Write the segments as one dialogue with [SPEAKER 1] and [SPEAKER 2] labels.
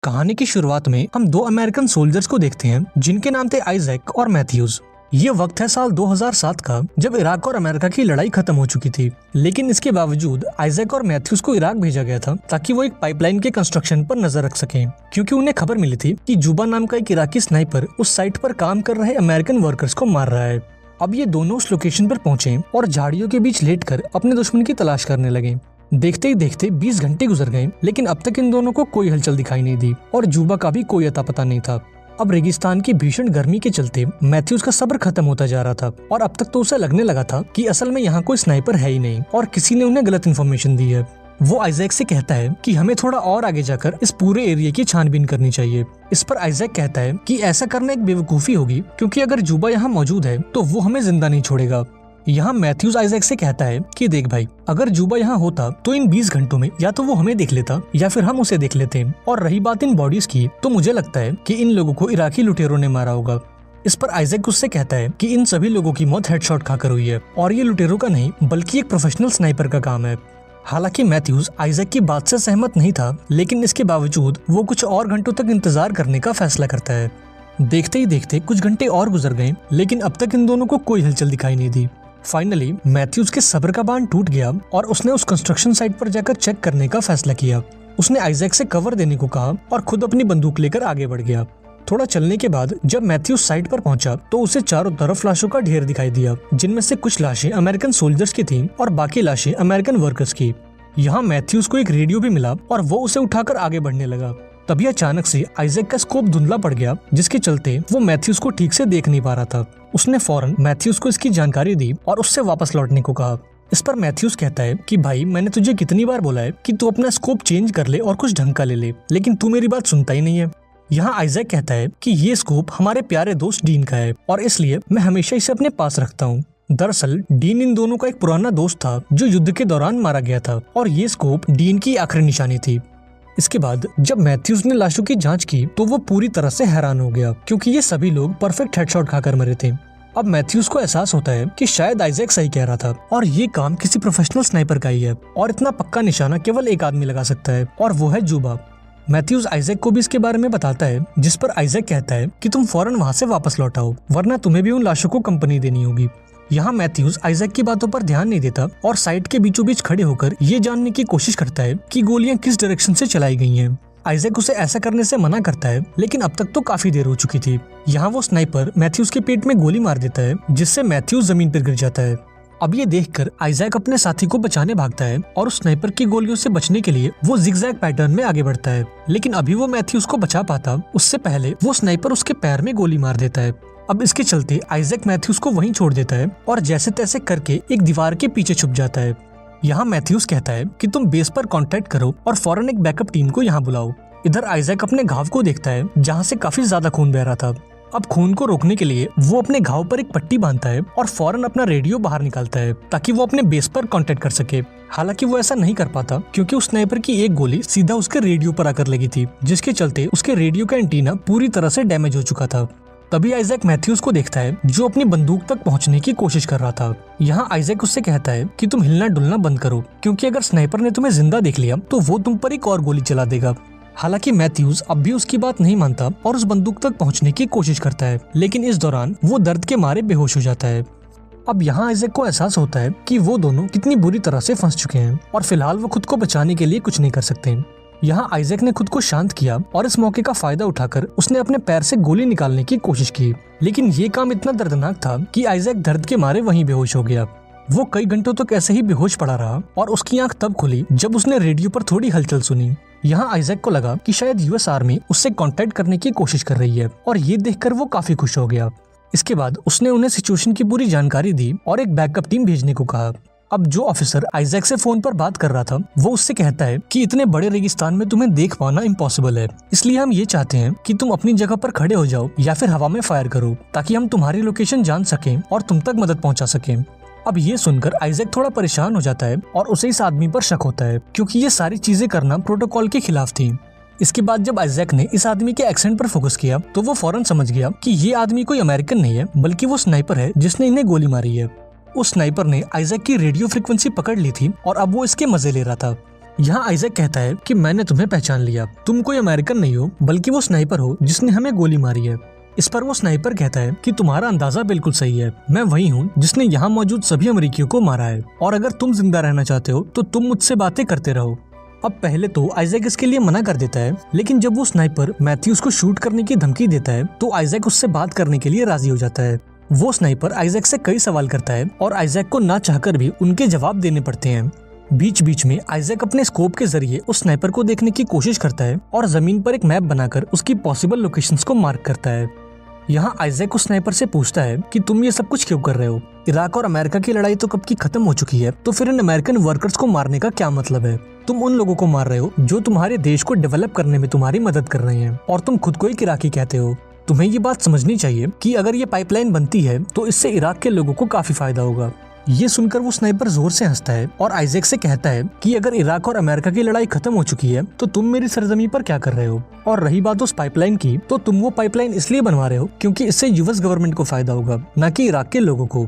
[SPEAKER 1] कहानी की शुरुआत में हम दो अमेरिकन सोल्जर्स को देखते हैं जिनके नाम थे आइजैक और मैथ्यूज। ये वक्त है साल 2007 का, जब इराक और अमेरिका की लड़ाई खत्म हो चुकी थी। लेकिन इसके बावजूद आइजैक और मैथ्यूज को इराक भेजा गया था ताकि वो एक पाइपलाइन के कंस्ट्रक्शन पर नजर रख सकें, क्योंकि उन्हें खबर मिली थी कि जुबा नाम का एक इराकी स्नाइपर उस साइट पर काम कर रहे अमेरिकन वर्कर्स को मार रहा है। अब ये दोनों उस लोकेशन पर पहुंचे और झाड़ियों के बीच लेटकर अपने दुश्मन की तलाश करने लगे। देखते ही देखते 20 घंटे गुजर गए, लेकिन अब तक इन दोनों को कोई हलचल दिखाई नहीं दी और जुबा का भी कोई अता पता नहीं था। अब रेगिस्तान की भीषण गर्मी के चलते मैथ्यूज का सब्र खत्म होता जा रहा था और अब तक तो उसे लगने लगा था कि असल में यहाँ कोई स्नाइपर है ही नहीं और किसी ने उन्हें गलत इन्फॉर्मेशन दी है। वो आइजैक से कहता है कि हमें थोड़ा और आगे जाकर इस पूरे एरिया की छानबीन करनी चाहिए। इस पर आइजैक कहता है कि ऐसा करना एक बेवकूफी होगी, क्योंकि अगर जुबा यहाँ मौजूद है तो वो हमें जिंदा नहीं छोड़ेगा। यहाँ मैथ्यूज आइजैक से कहता है कि देख भाई, अगर जुबा यहाँ होता तो इन 20 घंटों में या तो वो हमें देख लेता या फिर हम उसे देख लेते। और रही बात इन बॉडीज की, तो मुझे लगता है कि इन लोगों को इराकी लुटेरों ने मारा होगा। इस पर आइजैक उससे कहता है कि इन सभी लोगों की मौत हेडशॉट खाकर हुई है और ये लुटेरों का नहीं बल्कि एक प्रोफेशनल स्नाइपर का काम है। हालांकि मैथ्यूज आइजैक की बात से सहमत नहीं था, लेकिन इसके बावजूद वो कुछ और घंटों तक इंतजार करने का फैसला करता है। देखते ही देखते कुछ घंटे और गुजर गए, लेकिन अब तक इन दोनों को कोई हलचल दिखाई नहीं दी। फाइनली मैथ्यूज के सब्र का बांध टूट गया और उसने उस कंस्ट्रक्शन साइट पर जाकर चेक करने का फैसला किया। उसने आइजैक से कवर देने को कहा और खुद अपनी बंदूक लेकर आगे बढ़ गया। थोड़ा चलने के बाद जब मैथ्यूज साइट पर पहुंचा तो उसे चारों तरफ लाशों का ढेर दिखाई दिया, जिनमें से कुछ लाशें अमेरिकन सोल्जर्स की थीं और बाकी लाशें अमेरिकन वर्कर्स की। यहाँ मैथ्यूज को एक रेडियो भी मिला और वो उसे उठाकर आगे बढ़ने लगा। तभी अचानक से आइजैक का स्कोप धुंधला पड़ गया, जिसके चलते वो मैथ्यूज को ठीक से देख नहीं पा रहा था। उसने फौरन मैथ्यूज को इसकी जानकारी दी और उससे वापस लौटने को कहा। इस पर मैथ्यूज कहता है कि भाई, मैंने तुझे कितनी बार बोला है कि तू अपना स्कोप चेंज कर ले और कुछ ढंग का ले ले, लेकिन तू मेरी बात सुनता ही नहीं है। यहाँ आइजैक कहता है कि ये स्कोप हमारे प्यारे दोस्त डीन का है और इसलिए मैं हमेशा इसे अपने पास रखता हूँ। दरअसल डीन इन दोनों का एक पुराना दोस्त था जो युद्ध के दौरान मारा गया था और ये स्कोप डीन की आखिरी निशानी थी। इसके बाद जब मैथ्यूज ने लाशों की जांच की तो वो पूरी तरह से हैरान हो गया, क्योंकि ये सभी लोग परफेक्ट हेडशॉट खाकर मरे थे। अब मैथ्यूज को एहसास होता है कि शायद आइजैक सही कह रहा था और ये काम किसी प्रोफेशनल स्नाइपर का ही है और इतना पक्का निशाना केवल एक आदमी लगा सकता है और वो है जुबा। मैथ्यूज आइजैक को भी इसके बारे में बताता है, जिस पर आइजैक कहता है कि तुम फौरन वहाँ से वापस लौट आओ, वरना तुम्हें भी उन लाशों को कंपनी देनी होगी। यहाँ मैथ्यूज आइजैक की बातों पर ध्यान नहीं देता और साइट के बीचों बीच खड़े होकर ये जानने की कोशिश करता है कि गोलियां किस डायरेक्शन से चलाई गई हैं। आइजैक उसे ऐसा करने से मना करता है, लेकिन अब तक तो काफी देर हो चुकी थी। यहाँ वो स्नाइपर मैथ्यूज के पेट में गोली मार देता है, जिससे मैथ्यूज जमीन पर गिर जाता है। अब ये देखकर आइजैक अपने साथी को बचाने भागता है और उस स्नाइपर की गोलियों से बचने के लिए वो जिगजैग पैटर्न में आगे बढ़ता है, लेकिन अभी वो मैथ्यूज को बचा पाता उससे पहले वो स्नाइपर उसके पैर में गोली मार देता है। अब इसके चलते आइजैक मैथ्यूज को वहीं छोड़ देता है और जैसे तैसे करके एक दीवार के पीछे छुप जाता है। यहाँ मैथ्यूज कहता है कि तुम बेस पर कांटेक्ट करो और फौरन एक बैकअप टीम को यहाँ बुलाओ। इधर आइजैक अपने घाव को देखता है, जहाँ से काफी ज्यादा खून बह रहा था। अब खून को रोकने के लिए वो अपने घाव पर एक पट्टी बांधता है और फौरन अपना रेडियो बाहर निकालता है ताकि वो अपने बेस पर कांटेक्ट कर सके। हालांकि वो ऐसा नहीं कर पाता, क्योंकि उस स्नाइपर की एक गोली सीधा उसके रेडियो पर आकर लगी थी, जिसके चलते उसके रेडियो का एंटीना पूरी तरह से डैमेज हो चुका था। तभी आइजैक मैथ्यूज को देखता है, जो अपनी बंदूक तक पहुंचने की कोशिश कर रहा था। यहाँ आइजैक उससे कहता है कि तुम हिलना डुलना बंद करो, क्योंकि अगर स्नाइपर ने तुम्हें जिंदा देख लिया तो वो तुम पर एक और गोली चला देगा। हालांकि मैथ्यूज अब भी उसकी बात नहीं मानता और उस बंदूक तक पहुंचने की कोशिश करता है, लेकिन इस दौरान वो दर्द के मारे बेहोश हो जाता है। अब यहाँ आइजैक को एहसास होता है कि वो दोनों कितनी बुरी तरह से फंस चुके हैं और फिलहाल वो खुद को बचाने के लिए कुछ नहीं कर सकते। यहाँ आइजैक ने खुद को शांत किया और इस मौके का फायदा उठाकर उसने अपने पैर से गोली निकालने की कोशिश की, लेकिन ये काम इतना दर्दनाक था कि आइजैक दर्द के मारे वहीं बेहोश हो गया। वो कई घंटों तक ऐसे ही बेहोश पड़ा रहा और उसकी आंख तब खुली जब उसने रेडियो पर थोड़ी हलचल सुनी। यहाँ आइजैक को लगा कि शायद यूएस आर्मी उससे कांटेक्ट करने की कोशिश कर रही है और ये देखकर वो काफी खुश हो गया। इसके बाद उसने उन्हें सिचुएशन की पूरी जानकारी दी और एक बैकअप टीम भेजने को कहा। अब जो ऑफिसर आइजैक से फोन पर बात कर रहा था वो उससे कहता है कि इतने बड़े रेगिस्तान में तुम्हें देख पाना इम्पॉसिबल है, इसलिए हम ये चाहते हैं कि तुम अपनी जगह पर खड़े हो जाओ या फिर हवा में फायर करो, ताकि हम तुम्हारी लोकेशन जान सकें और तुम तक मदद पहुंचा सकें। अब ये सुनकर आइजैक थोड़ा परेशान हो जाता है और उसे इस आदमी पर शक होता है, क्योंकि ये सारी चीजें करना प्रोटोकॉल के खिलाफ थी। इसके बाद जब आइजैक ने इस आदमी के एक्सेंट पर फोकस किया तो वो फौरन समझ गया कि ये आदमी कोई अमेरिकन नहीं है, बल्कि वो स्नाइपर है जिसने इन्हें गोली मारी है। उस स्नाइपर ने आइजैक की रेडियो फ्रीक्वेंसी पकड़ ली थी और अब वो इसके मजे ले रहा था। यहाँ आइजैक कहता है कि मैंने तुम्हें पहचान लिया, तुम कोई अमेरिकन नहीं हो बल्कि वो स्नाइपर हो जिसने हमें गोली मारी है। इस पर वो स्नाइपर कहता है कि तुम्हारा अंदाजा बिल्कुल सही है, मैं वही हूँ जिसने यहाँ मौजूद सभी अमेरिकियों को मारा है, और अगर तुम जिंदा रहना चाहते हो तो तुम मुझसे बातें करते रहो। अब पहले तो आइजैक इसके लिए मना कर देता है, लेकिन जब वो स्नाइपर मैथ्यूज को शूट करने की धमकी देता है तो आइजैक उससे बात करने के लिए राजी हो जाता है। वो स्नाइपर आइजैक से कई सवाल करता है और आइजैक को ना चाहकर भी उनके जवाब देने पड़ते हैं। बीच बीच में आइजैक अपने स्कोप के जरिए उस स्नाइपर को देखने की कोशिश करता है और जमीन पर एक मैप बनाकर उसकी पॉसिबल लोकेशंस को मार्क करता है। यहाँ आइजैक उस स्नाइपर से पूछता है कि तुम ये सब कुछ क्यों कर रहे हो? इराक और अमेरिका की लड़ाई तो कब की खत्म हो चुकी है, तो फिर इन अमेरिकन वर्कर्स को मारने का क्या मतलब है? तुम उन लोगों को मार रहे हो जो तुम्हारे देश को डेवलप करने में तुम्हारी मदद कर रहे हैं, और तुम खुद को एक इराकी कहते हो। तुम्हें ये बात समझनी चाहिए कि अगर ये पाइपलाइन बनती है तो इससे इराक के लोगों को काफी फायदा होगा। ये सुनकर वो स्नाइपर जोर से हंसता है और आइजैक से कहता है कि अगर इराक और अमेरिका की लड़ाई खत्म हो चुकी है तो तुम मेरी सरजमी पर क्या कर रहे हो? और रही बात उस पाइपलाइन की, तो तुम वो पाइपलाइन इसलिए बनवा रहे हो क्योंकि इससे यूएस गवर्नमेंट को फायदा होगा, न कि इराक के लोगों को।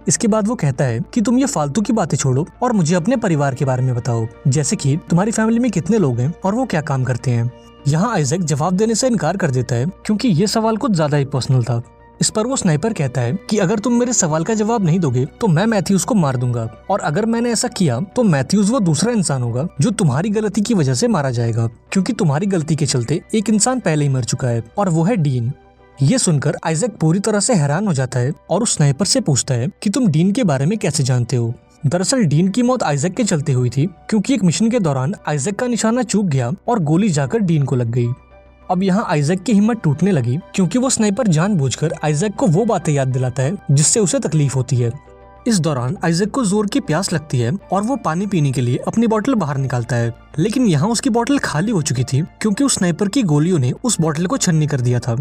[SPEAKER 1] इसके बाद वो कहता है कि तुम ये फालतू की बातें छोड़ो और मुझे अपने परिवार के बारे में बताओ, जैसे कि तुम्हारी फैमिली में कितने लोग हैं और वो क्या काम करते हैं। यहाँ आइजैक जवाब देने से इनकार कर देता है क्योंकि ये सवाल कुछ ज्यादा ही पर्सनल था। इस पर वो स्नाइपर कहता है कि अगर तुम मेरे सवाल का जवाब नहीं दोगे तो मैं मैथ्यूज को मार दूंगा, और अगर मैंने ऐसा किया तो मैथ्यूज वो दूसरा इंसान होगा जो तुम्हारी गलती की वजह से मारा जाएगा, क्योंकि तुम्हारी गलती के चलते एक इंसान पहले ही मर चुका है और वो है डीन। ये सुनकर आइजैक पूरी तरह से हैरान हो जाता है और उस स्नाइपर से पूछता है कि तुम डीन के बारे में कैसे जानते हो? दरअसल डीन की मौत आइजैक के चलते हुई थी, क्योंकि एक मिशन के दौरान आइजैक का निशाना चूक गया और गोली जाकर डीन को लग गई। अब यहाँ आइजैक की हिम्मत टूटने लगी क्योंकि वो स्नाइपर जानबूझकर आइजैक को वो बातें याद दिलाता है जिससे उसे तकलीफ होती है। इस दौरान आइजैक को जोर की प्यास लगती है और वो पानी पीने के लिए अपनी बोतल बाहर निकालता है, लेकिन यहाँ उसकी बोतल खाली हो चुकी थी क्योंकि उस स्नाइपर की गोलियों ने उस बोतल को छन्नी कर दिया था।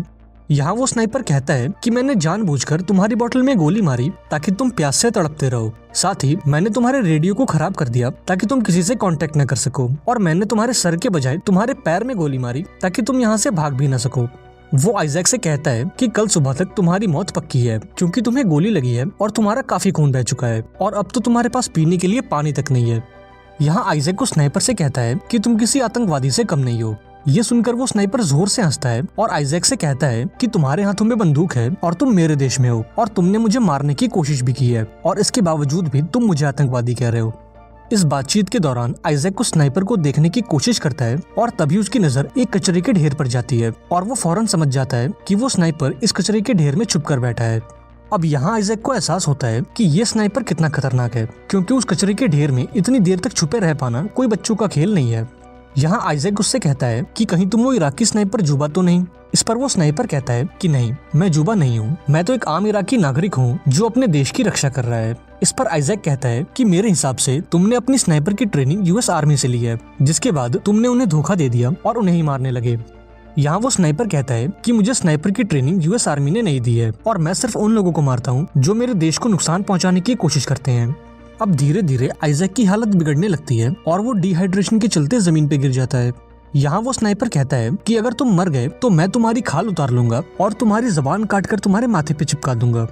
[SPEAKER 1] यहाँ वो स्नाइपर कहता है कि मैंने जानबूझकर तुम्हारी बोतल में गोली मारी ताकि तुम प्यास से तड़पते रहो, साथ ही मैंने तुम्हारे रेडियो को खराब कर दिया ताकि तुम किसी से कांटेक्ट न कर सको, और मैंने तुम्हारे सर के बजाय तुम्हारे पैर में गोली मारी ताकि तुम यहाँ से भाग भी न सको। वो आइजैक से कहता है कि कल सुबह तक तुम्हारी मौत पक्की है क्योंकि तुम्हें गोली लगी है और तुम्हारा काफी खून बह चुका है, और अब तो तुम्हारे पास पीने के लिए पानी तक नहीं है। यहाँ आइजैक को स्नाइपर से कहता है कि तुम किसी आतंकवादी से कम नहीं हो। ये सुनकर वो स्नाइपर जोर से हंसता है और आइजैक से कहता है कि तुम्हारे हाथों में बंदूक है और तुम मेरे देश में हो, और तुमने मुझे मारने की कोशिश भी की है, और इसके बावजूद भी तुम मुझे आतंकवादी कह रहे हो। इस बातचीत के दौरान आइजैक उस स्नाइपर को देखने की कोशिश करता है और तभी उसकी नजर एक कचरे के ढेर पर जाती है और वो फौरन समझ जाता है कि वो स्नाइपर इस कचरे के ढेर में छुप कर बैठा है। अब यहाँ आइजैक को एहसास होता है कि ये स्नाइपर कितना खतरनाक है, क्योंकि उस कचरे के ढेर में इतनी देर तक छुपे रह पाना कोई बच्चों का खेल नहीं है। यहाँ आइजैक उससे कहता है कि कहीं तुम वो इराकी स्नाइपर जुबा तो नहीं? इस पर वो स्नाइपर कहता है कि नहीं, मैं जुबा नहीं हूँ, मैं तो एक आम इराकी नागरिक हूँ जो अपने देश की रक्षा कर रहा है। इस पर आइजैक कहता है कि मेरे हिसाब से तुमने अपनी स्नाइपर की ट्रेनिंग यूएस आर्मी से ली है, जिसके बाद तुमने उन्हें धोखा दे दिया और उन्हें ही मारने लगे। यहाँ वो स्नाइपर कहता है कि मुझे स्नाइपर की ट्रेनिंग यूएस आर्मी ने नहीं दी है, और मैं सिर्फ उन लोगों को मारता हूँ जो मेरे देश को नुकसान पहुँचाने की कोशिश करते हैं। अब धीरे धीरे आइजैक की हालत बिगड़ने लगती है और वो डिहाइड्रेशन के चलते जमीन पे गिर जाता है। यहाँ वो स्नाइपर कहता है कि अगर तुम मर गए तो मैं तुम्हारी खाल उतार लूंगा और तुम्हारी जबान काटकर तुम्हारे माथे पे चिपका दूंगा।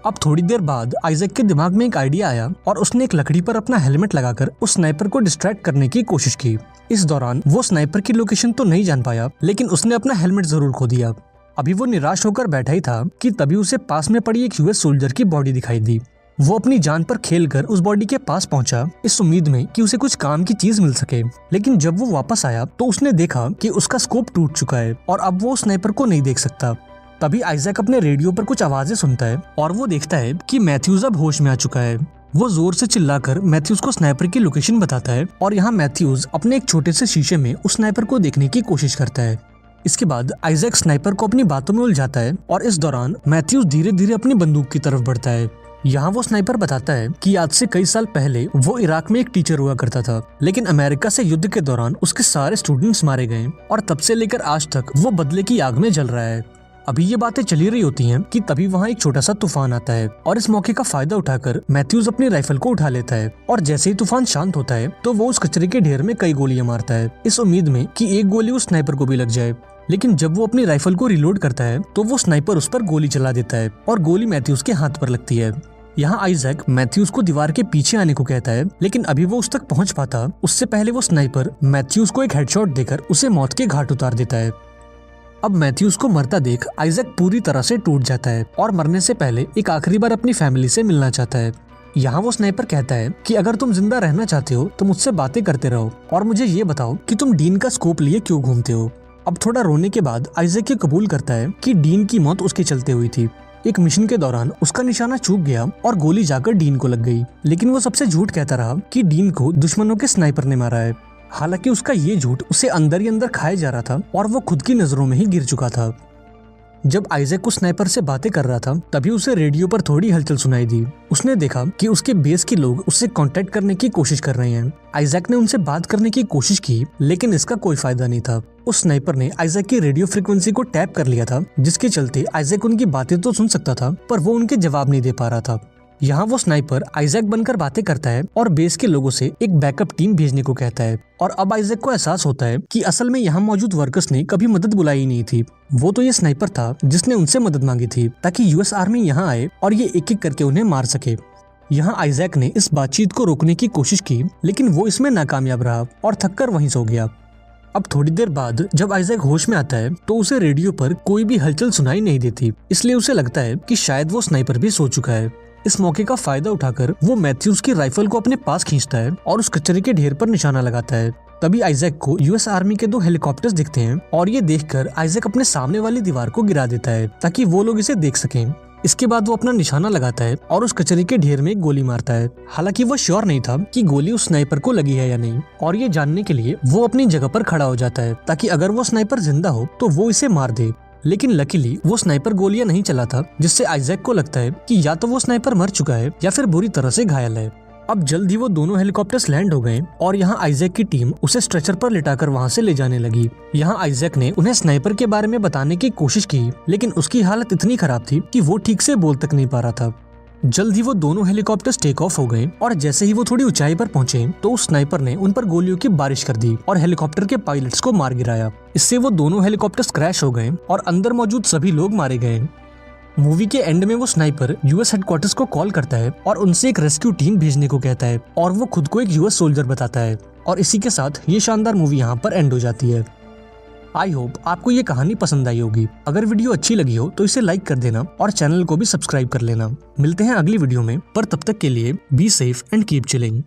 [SPEAKER 1] अब थोड़ी देर बाद आइजैक के दिमाग में एक आइडिया आया और उसने एक लकड़ी पर अपना हेलमेट लगाकर उस स्नाइपर को डिस्ट्रैक्ट करने की कोशिश की। इस दौरान वो स्नाइपर की लोकेशन तो नहीं जान पाया, लेकिन उसने अपना हेलमेट जरूर खो दिया। अभी वो निराश होकर बैठा ही था कि तभी उसे पास में पड़ी एक यूएस सोल्जर की बॉडी दिखाई दी। वो अपनी जान पर खेलकर उस बॉडी के पास पहुंचा, इस उम्मीद में कि उसे कुछ काम की चीज मिल सके, लेकिन जब वो वापस आया तो उसने देखा कि उसका स्कोप टूट चुका है और अब वो स्नाइपर को नहीं देख सकता। तभी आइजैक अपने रेडियो पर कुछ आवाजें सुनता है और वो देखता है कि मैथ्यूज अब होश में आ चुका है। वो जोर से चिल्लाकर मैथ्यूज को स्नाइपर की लोकेशन बताता है और यहाँ मैथ्यूज अपने एक छोटे से शीशे में उस स्नाइपर को देखने की कोशिश करता है। इसके बाद आइजैक स्नाइपर को अपनी बातों में उलझाता है और इस दौरान मैथ्यूज धीरे धीरे अपनी बंदूक की तरफ बढ़ता है। यहाँ वो स्नाइपर बताता है कि आज से कई साल पहले वो इराक में एक टीचर हुआ करता था, लेकिन अमेरिका से युद्ध के दौरान उसके सारे स्टूडेंट्स मारे गए और तब से लेकर आज तक वो बदले की आग में जल रहा है। अभी ये बातें चली रही होती हैं कि तभी वहाँ एक छोटा सा तूफान आता है और इस मौके का फायदा उठाकर मैथ्यूज अपनी राइफल को उठा लेता है और जैसे ही तूफान शांत होता है तो वो उस कचरे के ढेर में कई गोलियां मारता है, इस उम्मीद में कि एक गोली उस स्नाइपर को भी लग जाए। लेकिन जब वो अपनी राइफल को रिलोड करता है तो वो स्नाइपर उस पर गोली चला देता है और गोली मैथ्यूज के हाथ पर लगती है। यहाँ आइजैक मैथ्यूज को दीवार के पीछे आने को कहता है, लेकिन अभी वो उस तक पहुंच पाता उससे पहले वो स्नाइपर मैथ्यूज को एक हेडशॉट देकर उसे मौत के घाट उतार देता है। अब मैथ्यूज को मरता देख आइजैक पूरी तरह से टूट जाता है और मरने से पहले एक आखिरी बार अपनी फैमिली से मिलना चाहता है। यहाँ वो स्नाइपर कहता है कि अगर तुम जिंदा रहना चाहते हो तो मुझसे बातें करते रहो और मुझे ये बताओ कि तुम डीन का स्कोप लिए क्यों घूमते हो। अब थोड़ा रोने के बाद आइजैक ये कबूल करता है कि डीन की मौत उसके चलते हुई थी। एक मिशन के दौरान उसका निशाना चूक गया और गोली जाकर डीन को लग गई, लेकिन वो सबसे झूठ कहता रहा कि डीन को दुश्मनों के स्नाइपर ने मारा है। हालांकि उसका ये झूठ उसे अंदर ही अंदर खाया जा रहा था और वो खुद की नजरों में ही गिर चुका था। जब आइजैक उस स्नाइपर से बातें कर रहा था तभी उसे रेडियो पर थोड़ी हलचल सुनाई दी। उसने देखा कि उसके बेस के लोग उससे कांटेक्ट करने की कोशिश कर रहे हैं। आइजैक ने उनसे बात करने की कोशिश की, लेकिन इसका कोई फायदा नहीं था। उस स्नाइपर ने आइजैक की रेडियो फ्रीक्वेंसी को टैप कर लिया था, जिसके चलते आइजैक उनकी बातें तो सुन सकता था पर वो उनके जवाब नहीं दे पा रहा था। यहाँ वो स्नाइपर आइजैक बनकर बातें करता है और बेस के लोगों से एक बैकअप टीम भेजने को कहता है। और अब आइजैक को एहसास होता है कि असल में यहाँ मौजूद वर्कर्स ने कभी मदद बुलाई नहीं थी। वो तो ये स्नाइपर था जिसने उनसे मदद मांगी थी ताकि यूएस आर्मी यहाँ आए और ये एक एक करके उन्हें मार सके। यहाँ आइजैक ने इस बातचीत को रोकने की कोशिश की, लेकिन वो इसमें नाकामयाब रहा और थककर वहीं सो गया। अब थोड़ी देर बाद जब आइजैक होश में आता है तो उसे रेडियो पर कोई भी हलचल सुनाई नहीं देती, इसलिए उसे लगता है कि शायद वो स्नाइपर भी सो चुका है। इस मौके का फायदा उठाकर वो मैथ्यूज की राइफल को अपने पास खींचता है और उस कचरे के ढेर पर निशाना लगाता है। तभी आइजैक को यूएस आर्मी के 2 हेलीकॉप्टर्स दिखते हैं और ये देखकर आइजैक अपने सामने वाली दीवार को गिरा देता है ताकि वो लोग इसे देख सकें। इसके बाद वो अपना निशाना लगाता है और उस कचरे के ढेर में गोली मारता है। हालांकि वो श्योर नहीं था कि गोली उस स्नाइपर को लगी है या नहीं, और ये जानने के लिए वो अपनी जगह पर खड़ा हो जाता है ताकि अगर वो स्नाइपर जिंदा हो तो वो इसे मार दे। लेकिन लकीली वो स्नाइपर गोलियां नहीं चलाता, जिससे आइजैक को लगता है कि या तो वो स्नाइपर मर चुका है या फिर बुरी तरह से घायल है। अब जल्द ही वो दोनों हेलीकॉप्टर्स लैंड हो गए और यहाँ आइजैक की टीम उसे स्ट्रेचर पर लिटाकर वहाँ से ले जाने लगी। यहाँ आइजैक ने उन्हें स्नाइपर के बारे में बताने की कोशिश की, लेकिन उसकी हालत इतनी खराब थी कि वो ठीक से बोल तक नहीं पा रहा था। जल्द ही वो दोनों हेलीकॉप्टर्स टेक ऑफ हो गए और जैसे ही वो थोड़ी ऊंचाई पर पहुंचे तो उस स्नाइपर ने उन पर गोलियों की बारिश कर दी और हेलीकॉप्टर के पायलट्स को मार गिराया। इससे वो दोनों हेलीकॉप्टर्स क्रैश हो गए और अंदर मौजूद सभी लोग मारे गए। मूवी के एंड में वो स्नाइपर यूएस हेडक्वार्टर्स को कॉल करता है और उनसे एक रेस्क्यू टीम भेजने को कहता है और वो खुद को एक यूएस सोल्जर बताता है। और इसी के साथ ये शानदार मूवी यहाँ पर एंड हो जाती है। आई होप आपको ये कहानी पसंद आई होगी। अगर वीडियो अच्छी लगी हो तो इसे लाइक कर देना और चैनल को भी सब्सक्राइब कर लेना। मिलते हैं अगली वीडियो में, पर तब तक के लिए be safe and keep chilling.